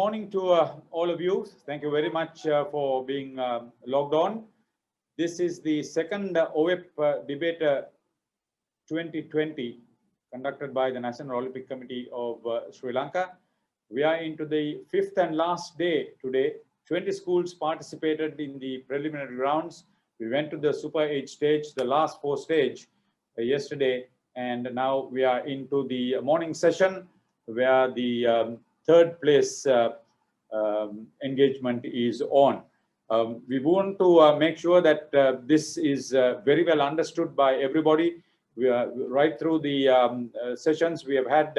morning to all of you. Thank you very much for being logged on. This is the second OVEP debate 2020 conducted by the National Olympic Committee of Sri Lanka. We are into the fifth and last day today. 20 schools participated in the preliminary rounds. We went to the Super 8 stage, the last 4 stage yesterday, and now we are into the morning session where the third place engagement is on. We want to make sure that this is very well understood by everybody. We are right through the sessions. We have had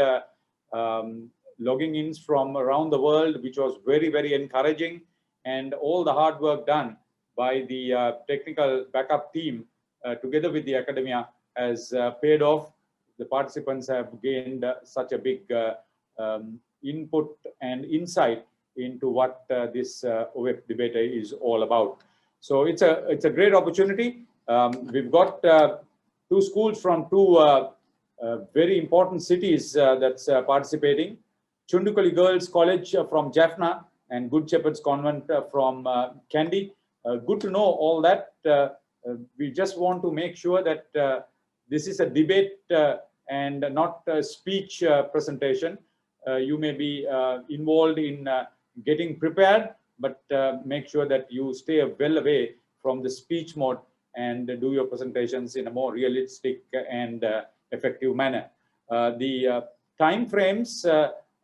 logging ins from around the world, which was very, very encouraging, and all the hard work done by the technical backup team together with the academia has paid off. The participants have gained such a big input and insight into what this OVEP debate is all about. So it's a great opportunity. We've got 2 schools from 2 very important cities that's participating. Chundikuli Girls College from Jaffna and Good Shepherd's Convent from Kandy. Good to know all that. We just want to make sure that this is a debate and not a speech presentation. You may be involved in getting prepared, but make sure that you stay well away from the speech mode and do your presentations in a more realistic and effective manner. The time frames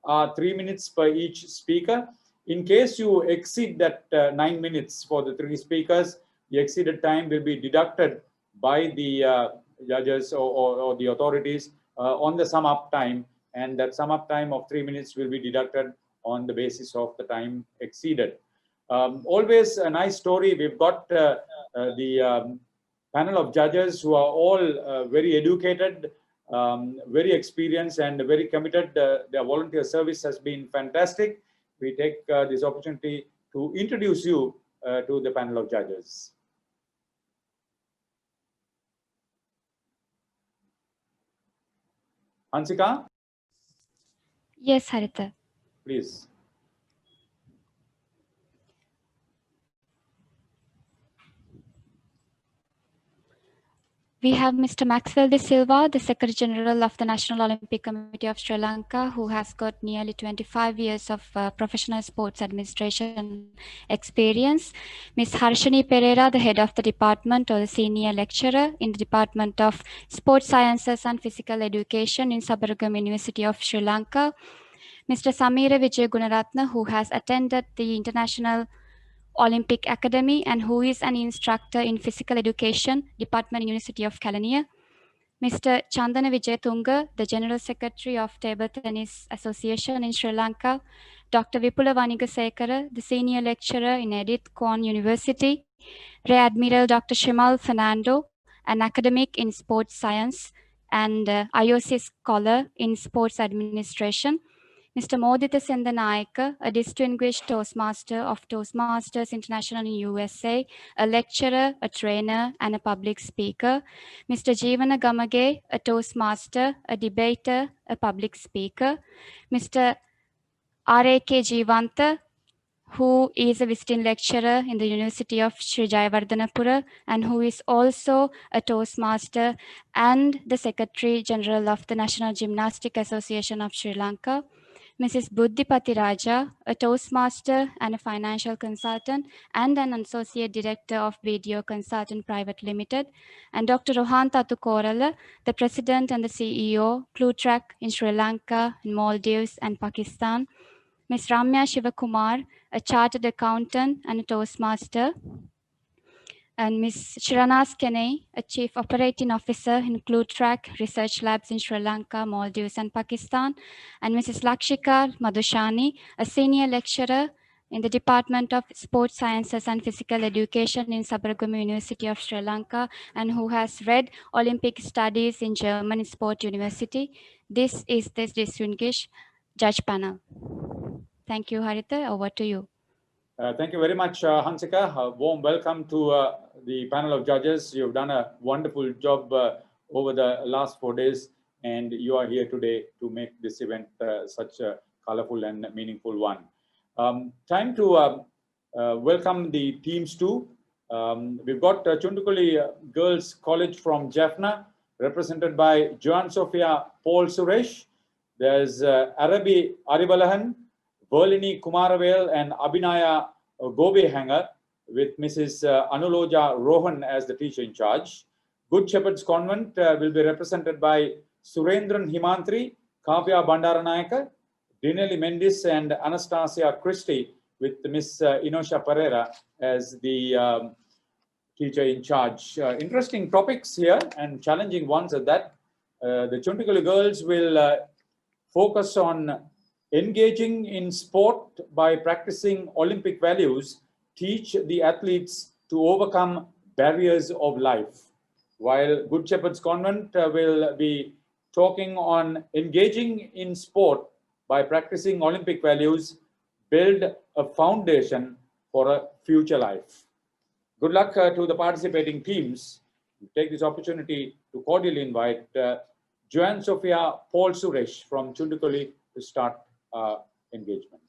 are 3 minutes per each speaker. In case you exceed that 9 minutes for the 3 speakers, the exceeded time will be deducted by the judges or the authorities on the sum up time, and that sum up time of 3 minutes will be deducted on the basis of the time exceeded. Always a nice story. We've got the panel of judges who are all very educated, very experienced and very committed. Their volunteer service has been fantastic. We take this opportunity to introduce you to the panel of judges. Hansika? Yes, Haritha. Please. We have Mr. Maxwell De Silva, the Secretary General of the National Olympic Committee of Sri Lanka, who has got nearly 25 years of professional sports administration experience. Ms. Harshini Pereira, the Head of the Department or the Senior Lecturer in the Department of Sports Sciences and Physical Education in Sabaragam University of Sri Lanka. Mr. Samira Vijay Gunaratna, who has attended the International Olympic Academy and who is an instructor in Physical Education, Department University of Kelaniya. Mr. Chandana Vijay Tunga, the General Secretary of Table Tennis Association in Sri Lanka. Dr. Vipula Vanigasekara, the Senior Lecturer in Edith Cowan University. Rear Admiral Dr. Shimal Fernando, an academic in sports science and IOC scholar in sports administration. Mr. Modita Sendanayaka, a distinguished Toastmaster of Toastmasters International in USA, a lecturer, a trainer, and a public speaker. Mr. Jeevana Gamage, a Toastmaster, a debater, a public speaker. Mr. R.A.K. Jeevanta, who is a visiting lecturer in the University of Sri Jayawardhanapura and who is also a Toastmaster and the Secretary General of the National Gymnastic Association of Sri Lanka. Mrs. Buddhipati Raja, a Toastmaster and a financial consultant and an associate director of Video Consultant Private Limited, and Dr. Rohan Tatu Korala, the president and the CEO, Clutrack in Sri Lanka, Maldives, and Pakistan. Ms. Ramya Shivakumar, a chartered accountant and a Toastmaster, and Ms. Shiranas Kenai, a Chief Operating Officer in Clutrack Research Labs in Sri Lanka, Maldives, and Pakistan, and Mrs. Lakshika Madhushani, a Senior Lecturer in the Department of Sports Sciences and Physical Education in Sabaragam University of Sri Lanka, and who has read Olympic Studies in German Sport University. This is the distinguished judge panel. Thank you, Haritha. Over to you. Thank you very much, Hansika. A warm welcome to the panel of judges. You've done a wonderful job over the last 4 days, and you are here today to make this event such a colorful and meaningful one. Time to welcome the teams too. We've got Chundikuli Girls College from Jaffna, represented by Joan Sophia Paul Suresh. There's Arabi Aribalahan, Verlini Kumaravel, and Abhinaya Gobehanger, with Mrs. Anuloja Rohan as the teacher in charge. Good Shepherd's Convent will be represented by Surendran Himantri, Kavya Bandaranayaka, Dinelli Mendis, and Anastasia Christie, with Miss Inosha Pereira as the teacher in charge. Interesting topics here and challenging ones at that. The Chundikuli girls will focus on engaging in sport by practicing Olympic values, teach the athletes to overcome barriers of life. While Good Shepherd's Convent will be talking on engaging in sport by practicing Olympic values, build a foundation for a future life. Good luck to the participating teams. We take this opportunity to cordially invite Joan Sophia Paul Suresh from Chundikuli to start engagement.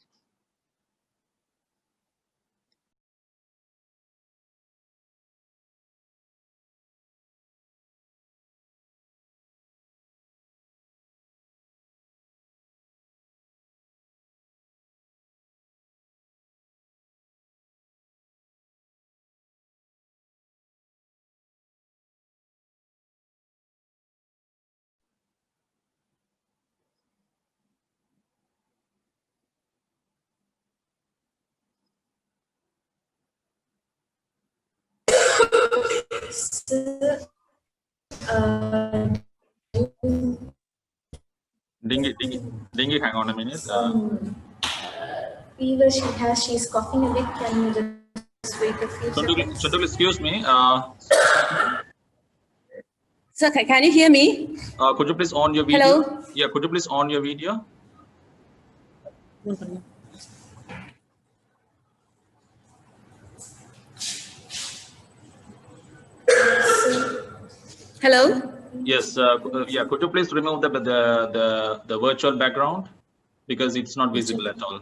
Dingy, hang on a minute. Fever she has, she's coughing a bit. Can you just wait a few seconds? Chundikuli, excuse me. Sir, can you hear me? Could you please on your video? Hello? Yeah, could you please on your video? Hello? Yes, yeah, could you please remove the virtual background, because it's not visible at all.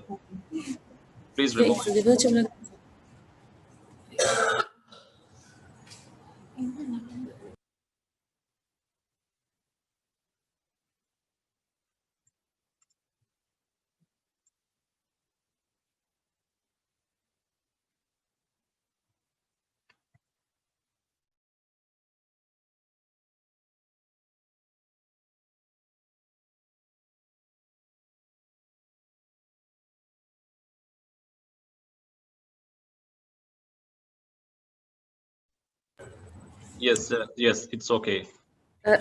Please remove it. Yes, yes, it's okay.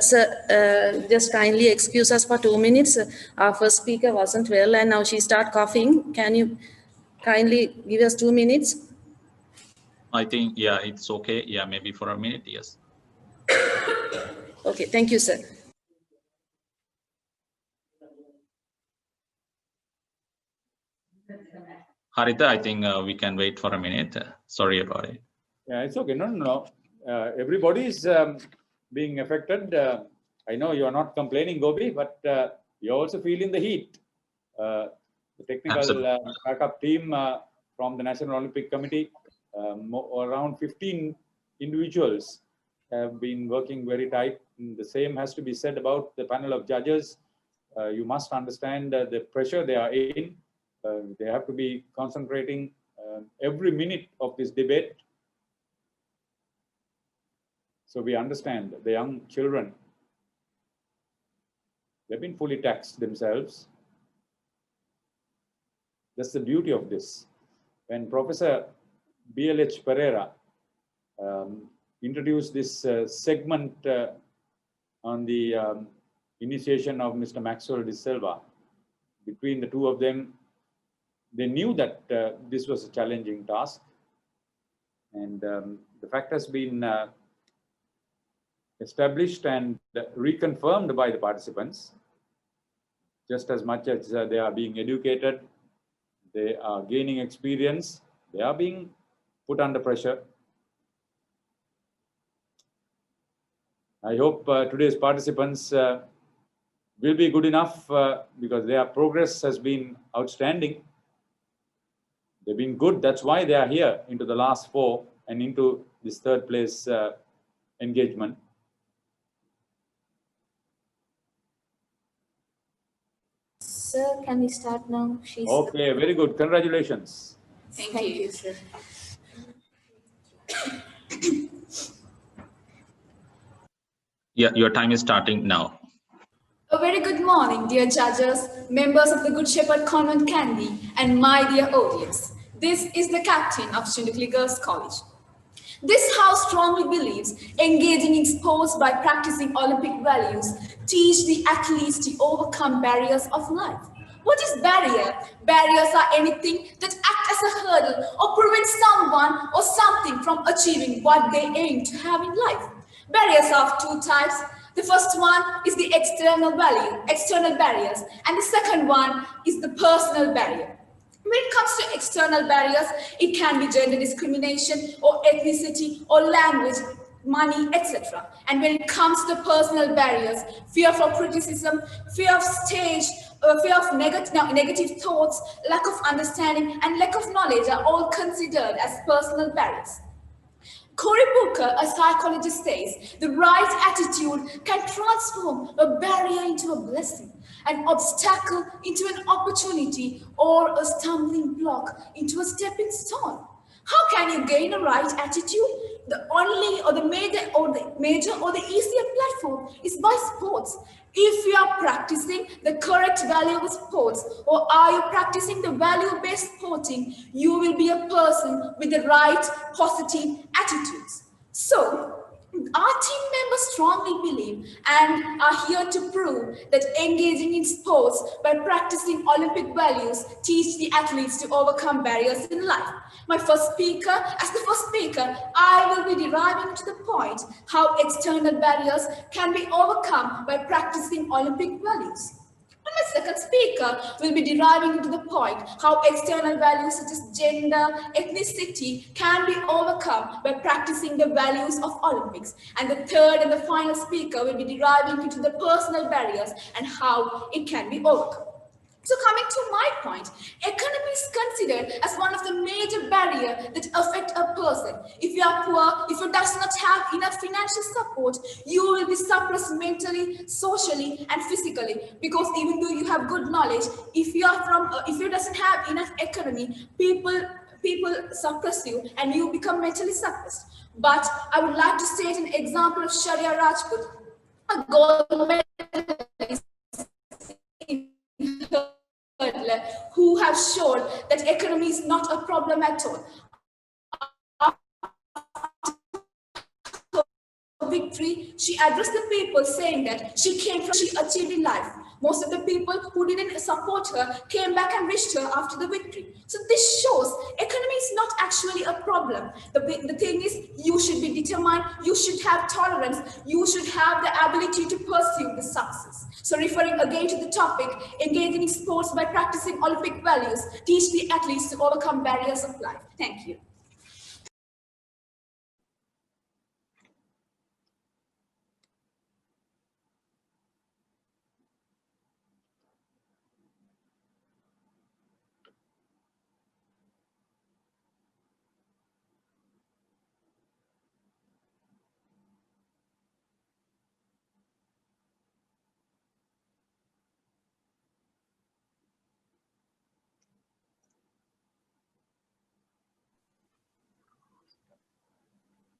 Sir, just kindly excuse us for 2 minutes. Our first speaker wasn't well and now she started coughing. Can you kindly give us 2 minutes? I think, yeah, it's okay. Yeah, maybe for a minute, yes. Okay, thank you, sir. Harita, I think we can wait for a minute. Sorry about it. Yeah, it's okay. No. Everybody is being affected. I know you are not complaining, Gobi, but you're also feeling the heat. The technical backup team from the National Olympic Committee, around 15 individuals have been working very tight. And the same has to be said about the panel of judges. You must understand the pressure they are in. They have to be concentrating every minute of this debate. So we understand the young children, they've been fully taxed themselves. That's the beauty of this. When Professor BLH Pereira introduced this segment on the initiation of Mr. Maxwell de Silva, between the two of them, they knew that this was a challenging task. And the fact has been established and reconfirmed by the participants. Just as much as they are being educated, they are gaining experience, they are being put under pressure. I hope today's participants will be good enough because their progress has been outstanding. They've been good. That's why they are here into the last 4 and into this third place engagement. Sir, can we start now? Okay, very good. Congratulations. Thank you, sir. Yeah, your time is starting now. A very good morning, dear judges, members of the Good Shepherd Convent Kandy, and my dear audience. This is the captain of Chundikuli Girls College. This house strongly believes engaging in sports by practicing Olympic values teach the athletes to overcome barriers of life. What is barrier? Barriers are anything that act as a hurdle or prevent someone or something from achieving what they aim to have in life. Barriers are of 2 types. The first one is the external barriers, and the second one is the personal barrier. When it comes to external barriers, it can be gender discrimination or ethnicity or language, money, etc. And when it comes to personal barriers, fear for criticism, fear of stage, fear of negative thoughts, lack of understanding, and lack of knowledge are all considered as personal barriers. Cory Booker, a psychologist, says the right attitude can transform a barrier into a blessing, an obstacle into an opportunity, or a stumbling block into a stepping stone. How can you gain a right attitude? The only or the major or the easier platform is by sports. If you are practicing the correct value of sports, or are you practicing the value-based sporting, you will be a person with the right positive attitudes. So, our team members strongly believe and are here to prove that engaging in sports by practicing Olympic values teach the athletes to overcome barriers in life. As the first speaker, I will be deriving to the point how external barriers can be overcome by practicing Olympic values. And my second speaker will be deriving to the point how external values such as gender, ethnicity can be overcome by practicing the values of Olympics. And the third and the final speaker will be deriving into the personal barriers and how it can be overcome. So coming to my point, economy is considered as one of the major barriers that affect a person. If you are poor, if you does not have enough financial support, you will be suppressed mentally, socially, and physically. Because even though you have good knowledge, if you doesn't have enough economy, people suppress you and you become mentally suppressed. But I would like to state an example of Sharia Rajput, a gold medalist who have shown that economy is not a problem at all. After victory, she addressed the people saying that she achieved in life. Most of the people who didn't support her came back and wished her after the victory. So this shows economy is not actually a problem. The thing is, you should be determined, you should have tolerance, you should have the ability to pursue the success. So referring again to the topic, engaging in sports by practicing Olympic values, teach the athletes to overcome barriers of life. Thank you.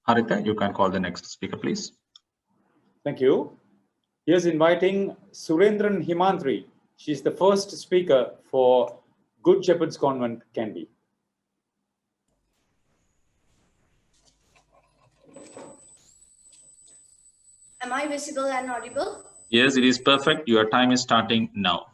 Harita, you can call the next speaker, please. Thank you. Here's inviting Surendran Himantri. She's the first speaker for Good Shepherd's Convent, Kandy. Am I visible and audible? Yes, it is perfect. Your time is starting now.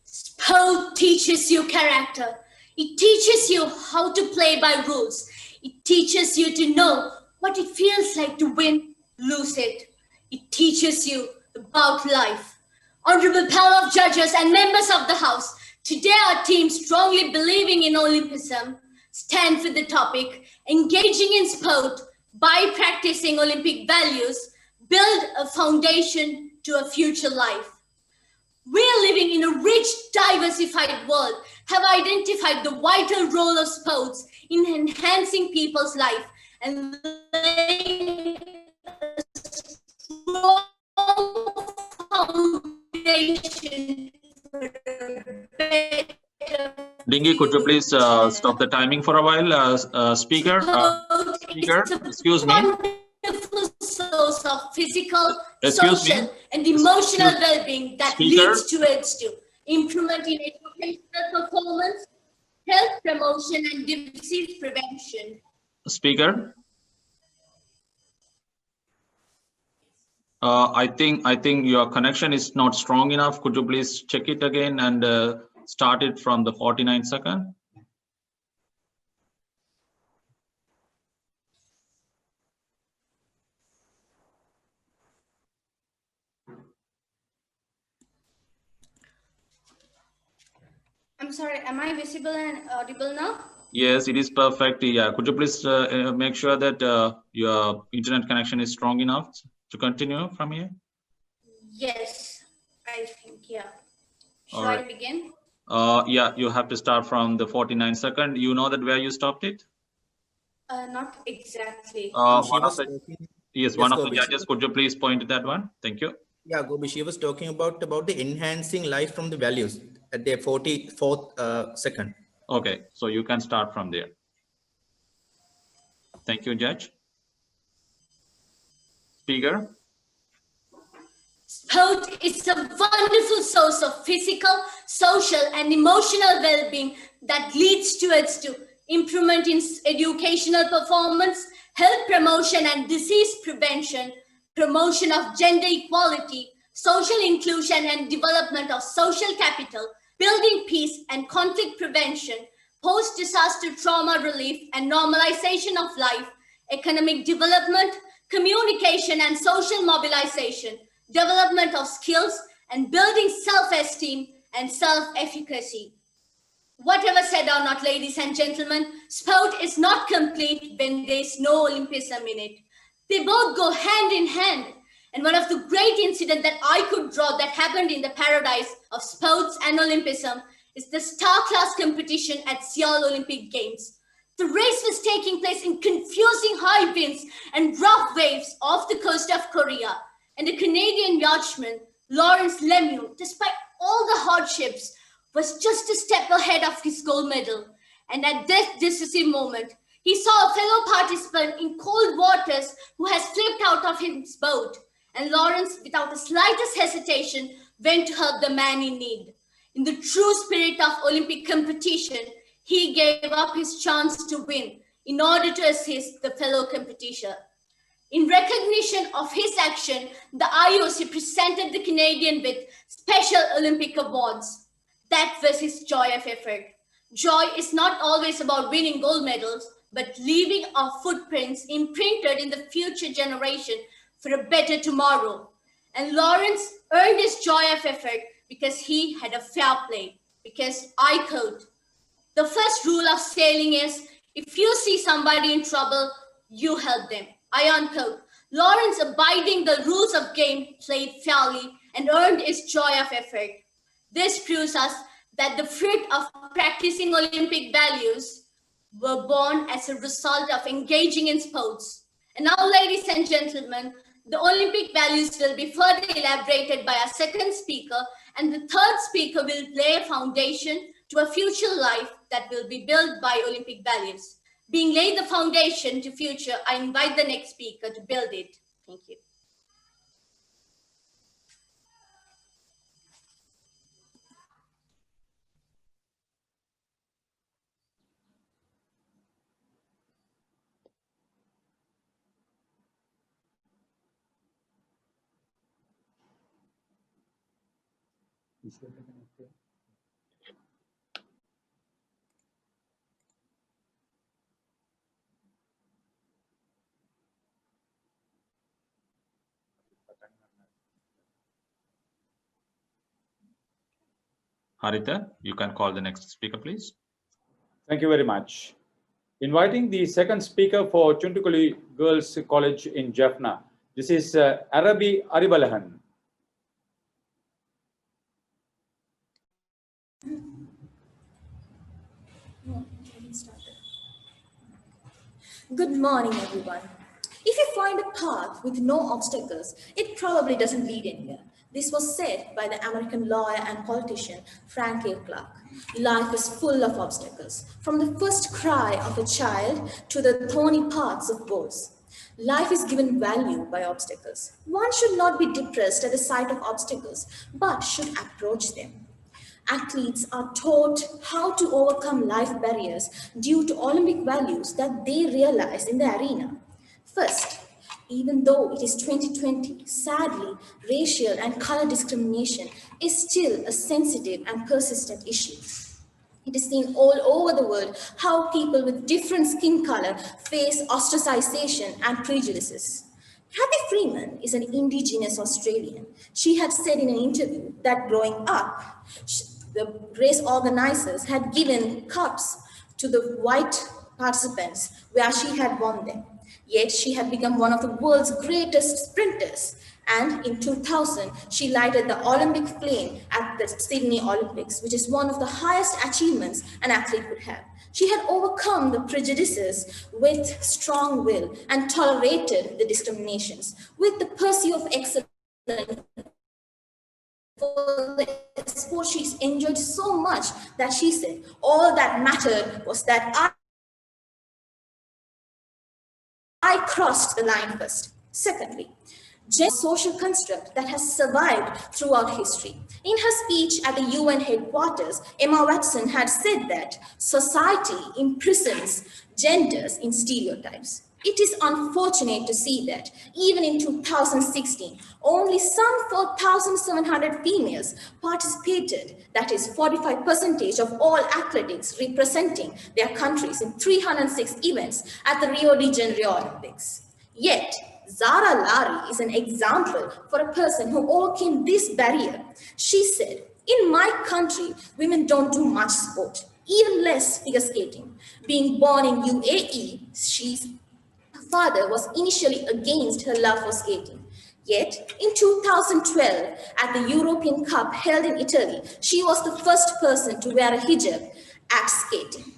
Sport teaches you character. It teaches you how to play by rules. It teaches you to know what it feels like to win, lose it. It teaches you about life. Honorable panel of judges and members of the House, today our team, strongly believing in Olympism, stand for the topic, engaging in sport by practicing Olympic values, build a foundation to a future life. We are living in a rich, diversified world, have identified the vital role of sports in enhancing people's life and laying a strong foundation for a better Dingy, could you please stop the timing for a while? Speaker, excuse me. Wonderful source of physical, Excuse social, me. and emotional well-being that Speaker. leads towards improvement in educational performance, health promotion, and disease prevention. Speaker. I think your connection is not strong enough. Could you please check it again and start it from the 49 second? I'm sorry, am I visible and audible now? Yes, it is perfect. Yeah, could you please make sure that your internet connection is strong enough to continue from here? Yes, I think, yeah. Shall All right. I begin? Yeah, you have to start from the 49 second. You know that where you stopped it? Not exactly. One of the Gobi. judges, could you please point to that one? Thank you. Yeah, Gobi, she was talking about the enhancing life from the values at the 44th second. Okay, so you can start from there. Thank you, Judge. Speaker. Sport is a wonderful source of physical, social, and emotional well-being that leads towards improvement in educational performance, health promotion and disease prevention, promotion of gender equality, social inclusion and development of social capital, building peace and conflict prevention, post-disaster trauma relief and normalization of life, economic development, communication and social mobilization, development of skills, and building self-esteem and self-efficacy. Whatever said or not, ladies and gentlemen, sport is not complete when there is no Olympism in it. They both go hand in hand. And one of the great incidents that I could draw that happened in the paradise of sports and Olympism is the star-class competition at Seoul Olympic Games. The race was taking place in confusing high winds and rough waves off the coast of Korea. And the Canadian yachtsman, Lawrence Lemieux, despite all the hardships, was just a step ahead of his gold medal. And at this decisive moment, he saw a fellow participant in cold waters who has slipped out of his boat. And Lawrence, without the slightest hesitation, went to help the man in need. In the true spirit of Olympic competition, he gave up his chance to win in order to assist the fellow competitor. In recognition of his action, the IOC presented the Canadian with special Olympic awards. That was his joy of effort. Joy is not always about winning gold medals, but leaving our footprints imprinted in the future generation for a better tomorrow. And Lawrence earned his joy of effort because he had a fair play. Because I quote, "The first rule of sailing is, if you see somebody in trouble, you help them." I unquote. Lawrence, abiding the rules of game, played fairly and earned his joy of effort. This proves us that the fruit of practicing Olympic values were born as a result of engaging in sports. And now, ladies and gentlemen, the Olympic values will be further elaborated by our second speaker, and the third speaker will lay a foundation to a future life that will be built by Olympic values. Being laid the foundation to future, I invite the next speaker to build it. Thank you. Haritha, you can call the next speaker, please. Thank you very much. Inviting the second speaker for Chundikuli Girls College in Jaffna. This is Arabi Aribalahan. Good morning, everyone. If you find a path with no obstacles, it probably doesn't lead anywhere. This was said by the American lawyer and politician Frank A. Clark. Life is full of obstacles, from the first cry of a child to the thorny paths of boys. Life is given value by obstacles. One should not be depressed at the sight of obstacles, but should approach them. Athletes are taught how to overcome life barriers due to Olympic values that they realize in the arena. First, even though it is 2020, sadly, racial and color discrimination is still a sensitive and persistent issue. It is seen all over the world how people with different skin color face ostracization and prejudices. Kathy Freeman is an indigenous Australian. She had said in an interview that growing up, the race organizers had given cups to the white participants where she had won them. Yet she had become one of the world's greatest sprinters. And in 2000, she lighted the Olympic flame at the Sydney Olympics, which is one of the highest achievements an athlete could have. She had overcome the prejudices with strong will and tolerated the discriminations with the pursuit of excellence. For the sport she enjoyed so much that she said, all that mattered was that I crossed the line first. Secondly, gender social construct that has survived throughout history. In her speech at the UN headquarters, Emma Watson had said that society imprisons genders in stereotypes. It is unfortunate to see that even in 2016, only some 4,700 females participated, that is 45% of all athletics representing their countries in 306 events at the Rio de Janeiro Olympics. Yet, Zara Lari is an example for a person who overcame this barrier. She said, in my country, women don't do much sport, even less figure skating. Being born in UAE, her father was initially against her love for skating. Yet, in 2012, at the European Cup held in Italy, she was the first person to wear a hijab at skating.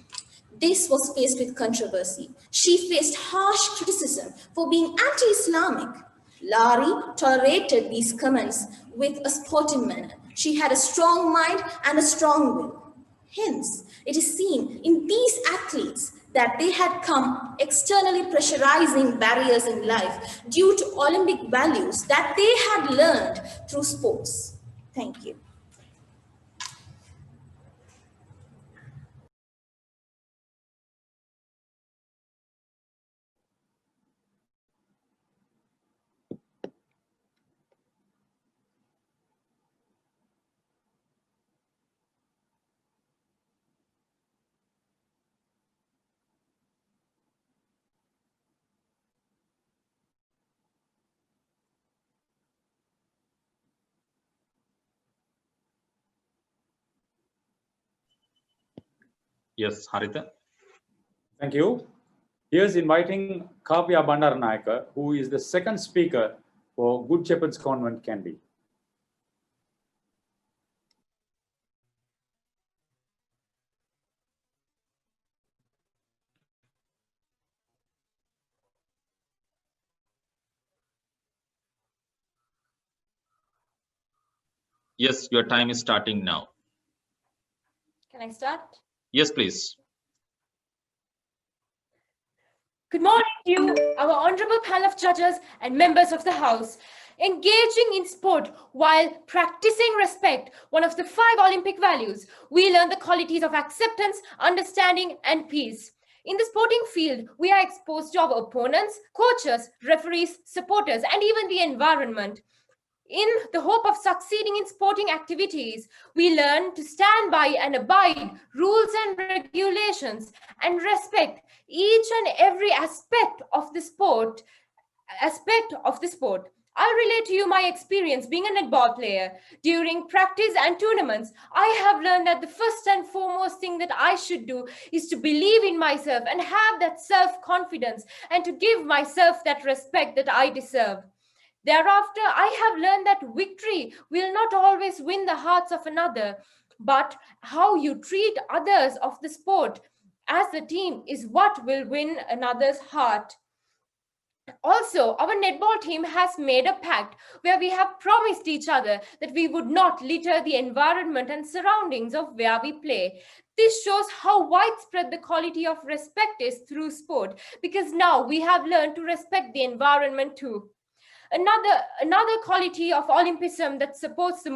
This was faced with controversy. She faced harsh criticism for being anti-Islamic. Lari tolerated these comments with a sporting manner. She had a strong mind and a strong will. Hence, it is seen in these athletes that they had come externally pressurizing barriers in life due to Olympic values that they had learned through sports. Thank you. Yes, Haritha. Thank you. Here's inviting Kavya Bandaranayaka, who is the second speaker for Good Shepherd's Convent, Kandy. Yes, your time is starting now. Can I start? Yes, please. Good morning to you, our honorable panel of judges and members of the House. Engaging in sport while practicing respect, one of the 5 Olympic values, we learn the qualities of acceptance, understanding, and peace. In the sporting field, we are exposed to our opponents, coaches, referees, supporters, and even the environment. In the hope of succeeding in sporting activities, we learn to stand by and abide rules and regulations and respect each and every aspect of the sport. I'll relate to you my experience being a netball player. During practice and tournaments, I have learned that the first and foremost thing that I should do is to believe in myself and have that self-confidence and to give myself that respect that I deserve. Thereafter, I have learned that victory will not always win the hearts of another, but how you treat others of the sport as a team is what will win another's heart. Also, our netball team has made a pact where we have promised each other that we would not litter the environment and surroundings of where we play. This shows how widespread the quality of respect is through sport, because now we have learned to respect the environment too. Another quality of Olympism that supports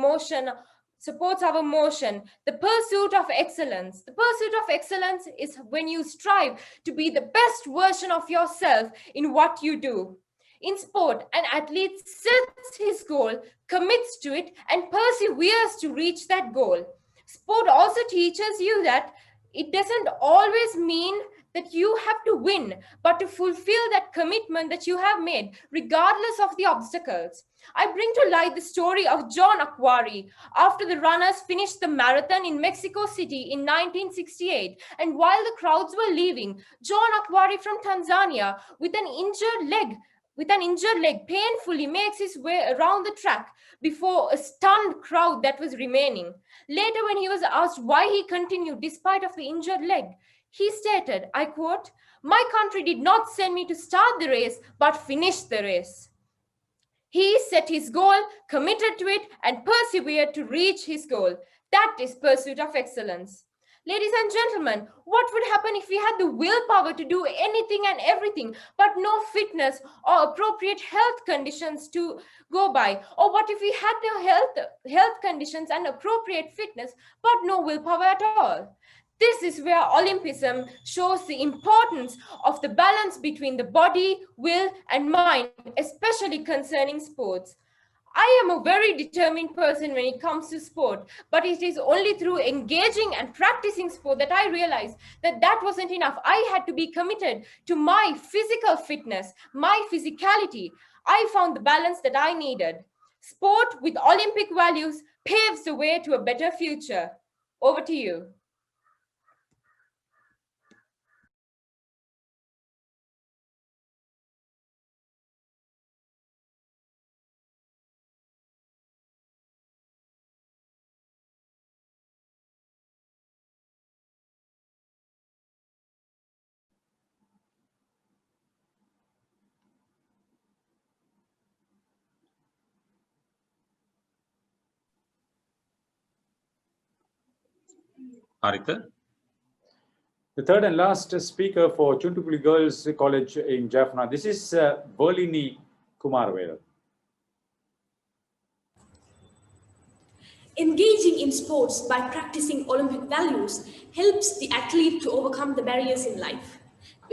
our motion, the pursuit of excellence. The pursuit of excellence is when you strive to be the best version of yourself in what you do. In sport, an athlete sets his goal, commits to it, and perseveres to reach that goal. Sport also teaches you that it doesn't always mean that you have to win, but to fulfill that commitment that you have made, regardless of the obstacles. I bring to light the story of John Aquari after the runners finished the marathon in Mexico City in 1968. And while the crowds were leaving, John Aquari from Tanzania, with an injured leg, painfully makes his way around the track before a stunned crowd that was remaining. Later, when he was asked why he continued despite of the injured leg, he stated, I quote, "My country did not send me to start the race, but finish the race." He set his goal, committed to it, and persevered to reach his goal. That is pursuit of excellence. Ladies and gentlemen, what would happen if we had the willpower to do anything and everything, but no fitness or appropriate health conditions to go by? Or what if we had the health conditions and appropriate fitness, but no willpower at all? This is where Olympism shows the importance of the balance between the body, will, and mind, especially concerning sports. I am a very determined person when it comes to sport, but it is only through engaging and practicing sport that I realized that that wasn't enough. I had to be committed to my physical fitness, my physicality. I found the balance that I needed. Sport with Olympic values paves the way to a better future. Over to you. Harika. The third and last speaker for Chundikuli Girls College in Jaffna. This is Verlini Kumarvela. Engaging in sports by practicing Olympic values helps the athlete to overcome the barriers in life.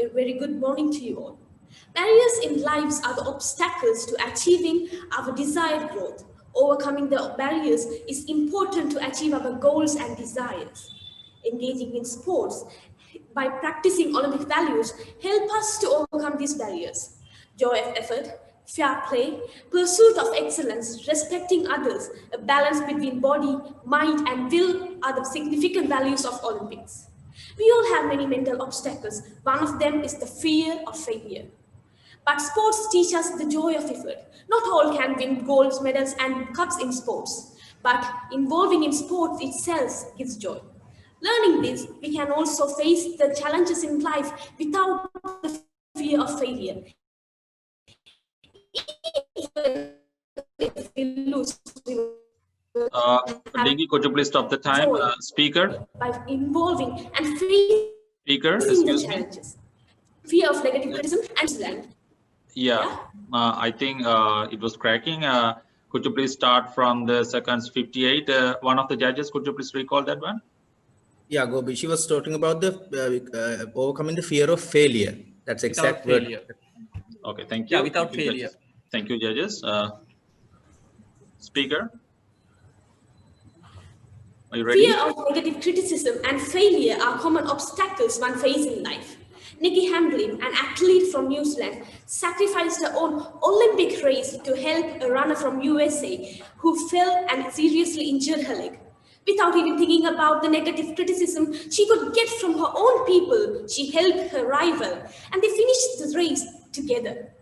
A very good morning to you all. Barriers in lives are the obstacles to achieving our desired growth. Overcoming the barriers is important to achieve our goals and desires. Engaging in sports by practicing Olympic values help us to overcome these barriers. Joy of effort, fair play, pursuit of excellence, respecting others, a balance between body, mind, and will are the significant values of Olympics. We all have many mental obstacles. One of them is the fear of failure. But sports teach us the joy of effort. Not all can win gold medals and cups in sports, but involving in sports itself gives joy. Learning this, we can also face the challenges in life without the fear of failure. If we lose, Dingy, could you please stop the time? Speaker. By involving and facing Excuse the me. challenges. Fear of negative criticism and land. Yeah, I think it was cracking. Could you please start from the seconds 58? One of the judges, could you please recall that one? Yeah, Gobi, she was talking about the overcoming the fear of failure. That's exact word. Failure. Okay, thank you. Yeah, without Thank you, failure. judges. Thank you, judges. Speaker. Are you ready? Fear of negative criticism and failure are common obstacles one faces in life. Nikki Hamblin, an athlete from New Zealand, sacrificed her own Olympic race to help a runner from USA who fell and seriously injured her leg. Without even thinking about the negative criticism she could get from her own people, she helped her rival, and they finished the race together.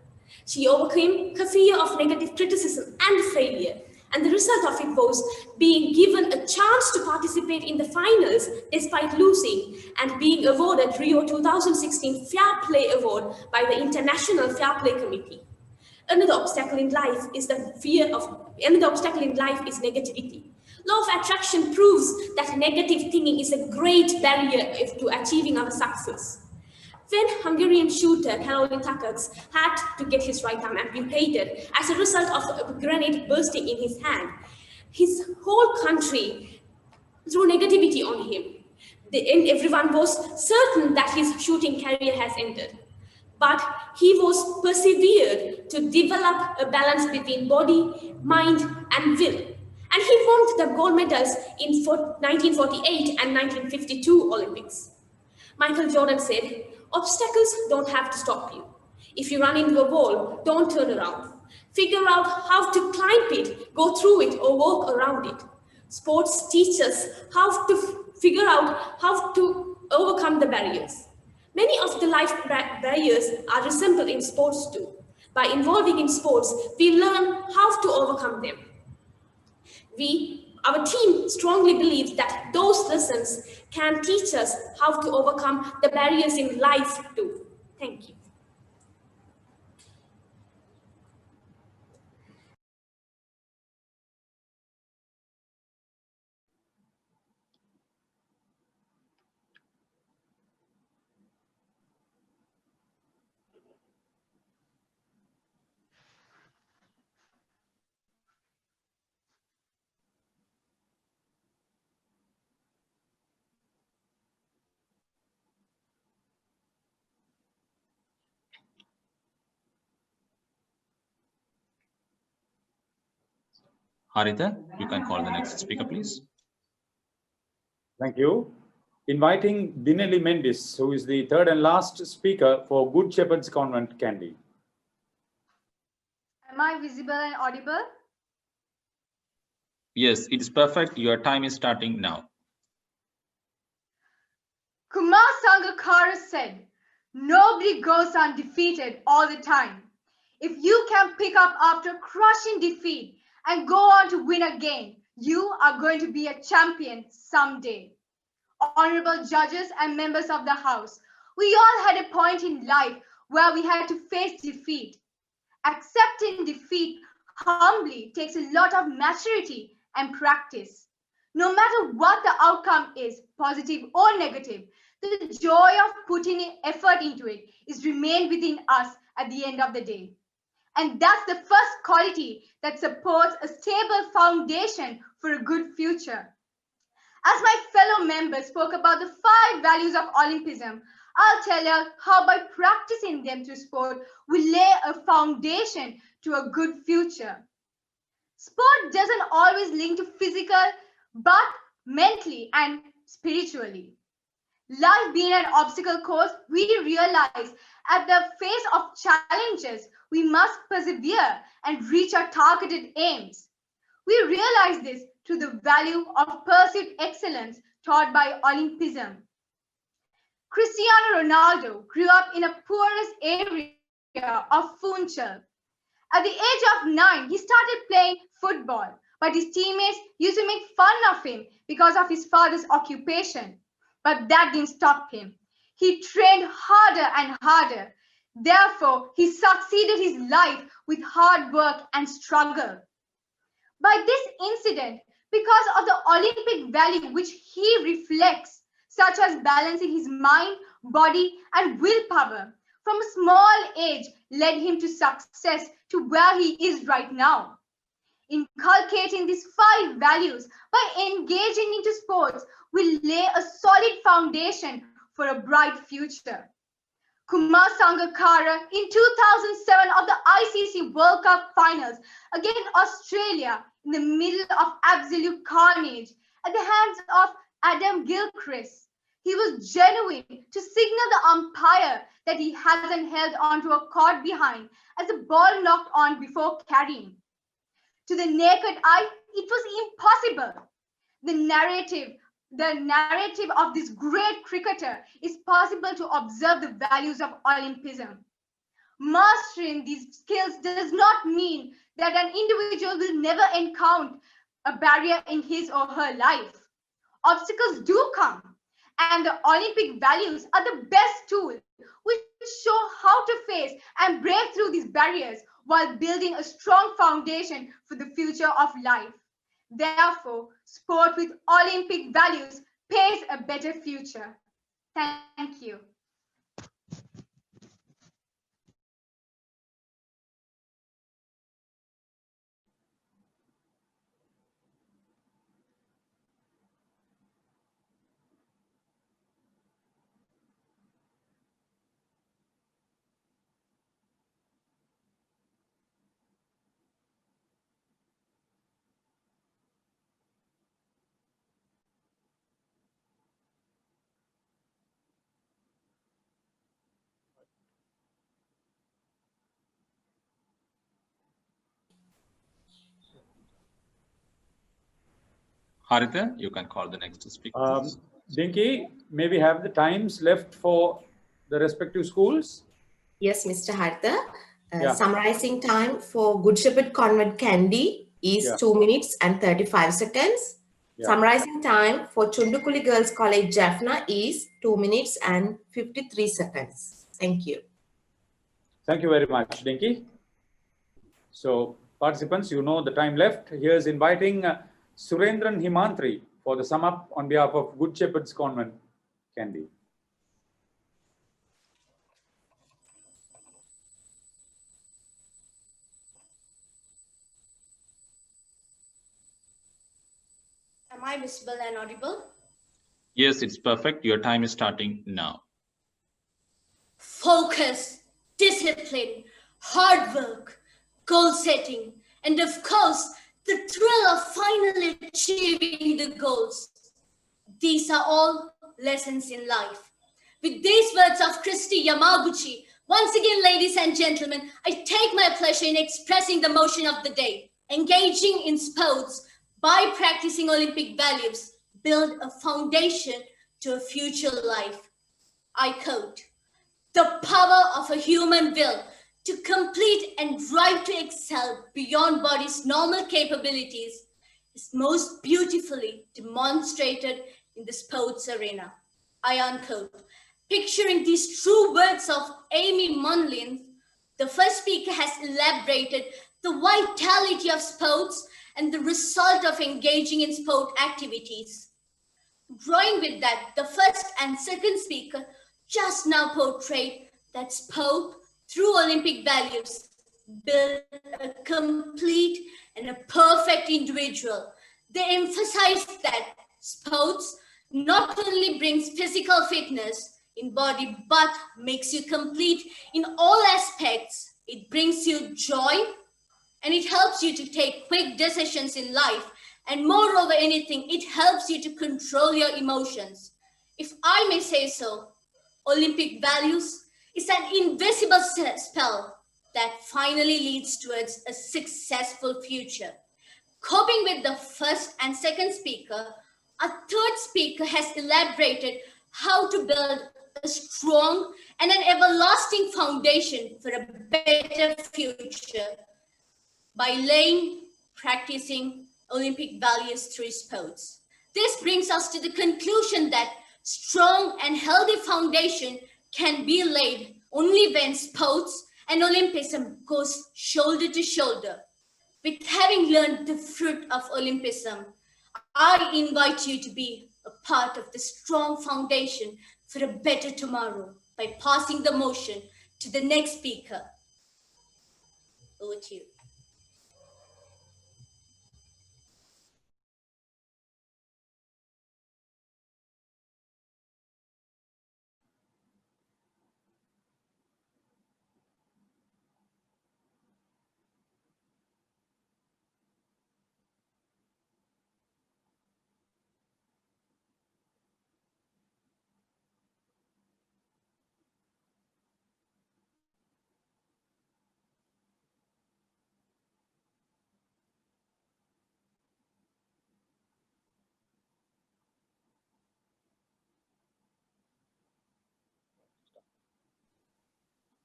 She overcame her fear of negative criticism and failure, And the result of it was being given a chance to participate in the finals despite losing and being awarded Rio 2016 Fair Play Award by the International Fair Play Committee. Another obstacle in life is negativity. Law of attraction proves that negative thinking is a great barrier to achieving our success. When Hungarian shooter Caroline Takaks had to get his right arm amputated as a result of a grenade bursting in his hand, his whole country threw negativity on him. And everyone was certain that his shooting career has ended. But he was persevered to develop a balance between body, mind, and will. And he won the gold medals in 1948 and 1952 Olympics. Michael Jordan said, "Obstacles don't have to stop you. If you run into a wall, don't turn around. Figure out how to climb it, go through it, or walk around it." Sports teach us how to figure out how to overcome the barriers. Many of the life barriers are resembled in sports too. By involving in sports, we learn how to overcome them. Our team strongly believes that those lessons can teach us how to overcome the barriers in life too. Thank you. Haritha, you can call the next speaker, please. Thank you. Inviting Dinelli Mendis, who is the third and last speaker for Good Shepherd's Convent, Kandy. Am I visible and audible? Yes, it is perfect. Your time is starting now. Kumar Sangakkara said, "Nobody goes undefeated all the time. If you can pick up after crushing defeat and go on to win again, you are going to be a champion someday." Honorable judges and members of the House, we all had a point in life where we had to face defeat. Accepting defeat humbly takes a lot of maturity and practice. No matter what the outcome is, positive or negative, the joy of putting effort into it is remained within us at the end of the day. And that's the first quality that supports a stable foundation for a good future. As my fellow members spoke about the 5 values of Olympism, I'll tell you how by practicing them through sport, we lay a foundation to a good future. Sport doesn't always link to physical, but mentally and spiritually. Life being an obstacle course, we realize at the face of challenges, we must persevere and reach our targeted aims. We realize this through the value of perceived excellence taught by Olympism. Cristiano Ronaldo grew up in a poorest area of Funchal. At the age of 9, he started playing football, but his teammates used to make fun of him because of his father's occupation. But that didn't stop him. He trained harder and harder. Therefore, he succeeded his life with hard work and struggle. By this incident, because of the Olympic value which he reflects, such as balancing his mind, body, and willpower, from a small age led him to success to where he is right now. Inculcating these 5 values by engaging into sports will lay a solid foundation for a bright future. Kumar Sangakkara in 2007 of the ICC World Cup Finals against Australia in the middle of absolute carnage at the hands of Adam Gilchrist. He was genuine to signal the umpire that he hasn't held onto a cord behind as the ball knocked on before carrying. To the naked eye, it was impossible. The narrative of this great cricketer is possible to observe the values of Olympism. Mastering these skills does not mean that an individual will never encounter a barrier in his or her life. Obstacles do come, and the Olympic values are the best tool which show how to face and break through these barriers while building a strong foundation for the future of life. Therefore, sport with Olympic values paves a better future. Thank you. Haritha, you can call the next speaker. Dinky, may we have the times left for the respective schools? Yes, Mr. Haritha. Yeah. Summarizing time for Good Shepherd Convent Kandy is 2 minutes and 35 seconds. Yeah. Summarizing time for Chundikuli Girls College Jaffna is 2 minutes and 53 seconds. Thank you. Thank you very much, Dinky. So, participants, you know the time left. Here's inviting Surendran Himantri for the sum up on behalf of Good Shepherd's Convent, Kandy. Am I visible and audible? Yes, it's perfect. Your time is starting now. Focus, discipline, hard work, goal setting, and of course, the thrill of finally achieving the goals. These are all lessons in life. With these words of Christy Yamaguchi, once again, ladies and gentlemen, I take my pleasure in expressing the motion of the day. Engaging in sports by practicing Olympic values build a foundation to a future life. I quote, "The power of a human will to complete and drive to excel beyond body's normal capabilities is most beautifully demonstrated in the sports arena." I unquote. Picturing these true words of Amy Munlin, the first speaker has elaborated the vitality of sports and the result of engaging in sport activities. Drawing with that, the first and second speaker just now portrayed that sport through Olympic values build a complete and a perfect individual. They emphasize that sports not only brings physical fitness in body, but makes you complete in all aspects. It brings you joy and it helps you to take quick decisions in life. And moreover anything, it helps you to control your emotions. If I may say so, Olympic values is an invisible spell that finally leads towards a successful future. Coping with the first and second speaker, a third speaker has elaborated how to build a strong and an everlasting foundation for a better future by practicing Olympic values through sports. This brings us to the conclusion that strong and healthy foundation can be laid only when sports and Olympism goes shoulder to shoulder. With having learned the fruit of Olympism, I invite you to be a part of the strong foundation for a better tomorrow by passing the motion to the next speaker. Over to you.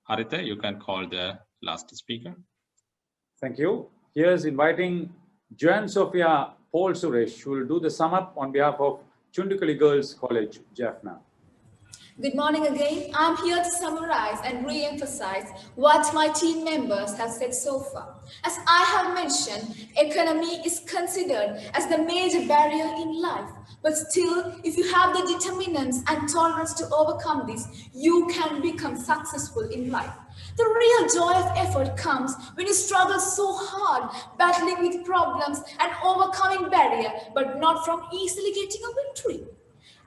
Haritha, you can call the last speaker. Thank you. Here's inviting Joan Sophia Paul Suresh, who will do the sum up on behalf of Chundikuli Girls College, Jaffna. Good morning again. I'm here to summarize and re-emphasize what my team members have said so far. As I have mentioned, economy is considered as the major barrier in life. But still, if you have the determinants and tolerance to overcome this, you can become successful in life. The real joy of effort comes when you struggle so hard, battling with problems and overcoming barriers, but not from easily getting a victory.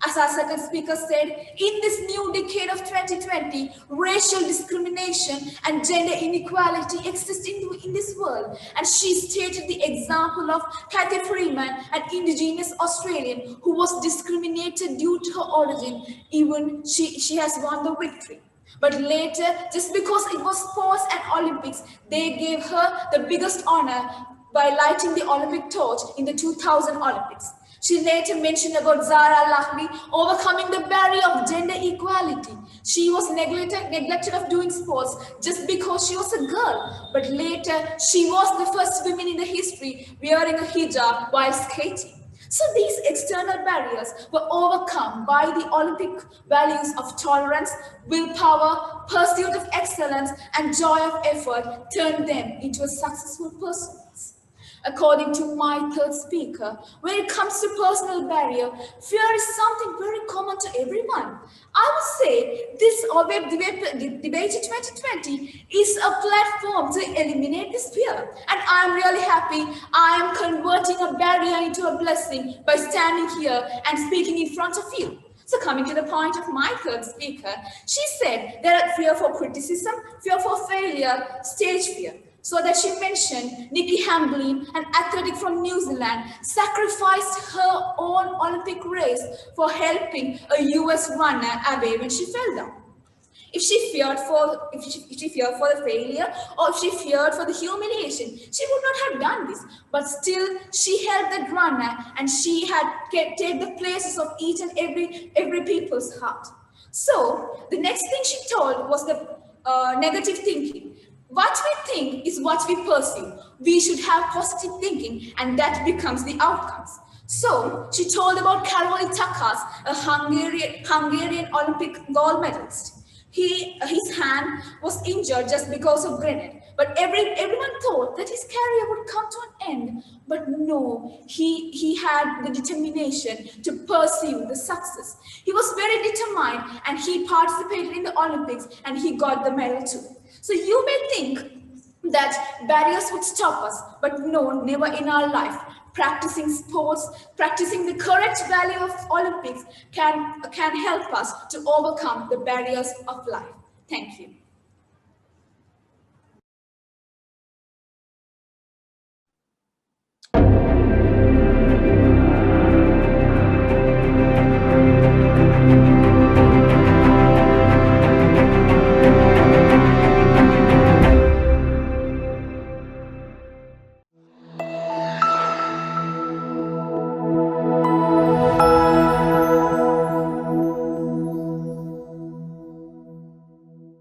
As our second speaker said, in this new decade of 2020, racial discrimination and gender inequality exist in this world. And she stated the example of Cathy Freeman, an indigenous Australian who was discriminated due to her origin, even she has won the victory. But later, just because it was sports and Olympics, they gave her the biggest honor by lighting the Olympic torch in the 2000 Olympics. She later mentioned about Zara Lahli overcoming the barrier of gender equality. She was neglected of doing sports just because she was a girl. But later, she was the first woman in the history wearing a hijab while skating. So these external barriers were overcome by the Olympic values of tolerance, willpower, pursuit of excellence, and joy of effort turned them into a successful person. According to my third speaker, when it comes to personal barrier, fear is something very common to everyone. I would say this OVEP debate 2020 is a platform to eliminate this fear. And I'm really happy I am converting a barrier into a blessing by standing here and speaking in front of you. So coming to the point of my third speaker, she said there are fear for criticism, fear for failure, stage fear. So that she mentioned Nikki Hamblin, an athlete from New Zealand, sacrificed her own Olympic race for helping a US runner away when she fell down. If she feared for the failure or if she feared for the humiliation, she would not have done this. But still, she helped that runner and she had taken the places of each and every people's heart. So the next thing she told was the negative thinking. What we think is what we perceive. We should have positive thinking and that becomes the outcomes. So she told about Karoli Takas, a Hungarian Olympic gold medalist. His hand was injured just because of grenade. But everyone thought that his career would come to an end. But no, he had the determination to pursue the success. He was very determined and he participated in the Olympics and he got the medal too. So you may think that barriers would stop us, but no, never in our life. Practicing sports, practicing the correct value of Olympics can help us to overcome the barriers of life. Thank you.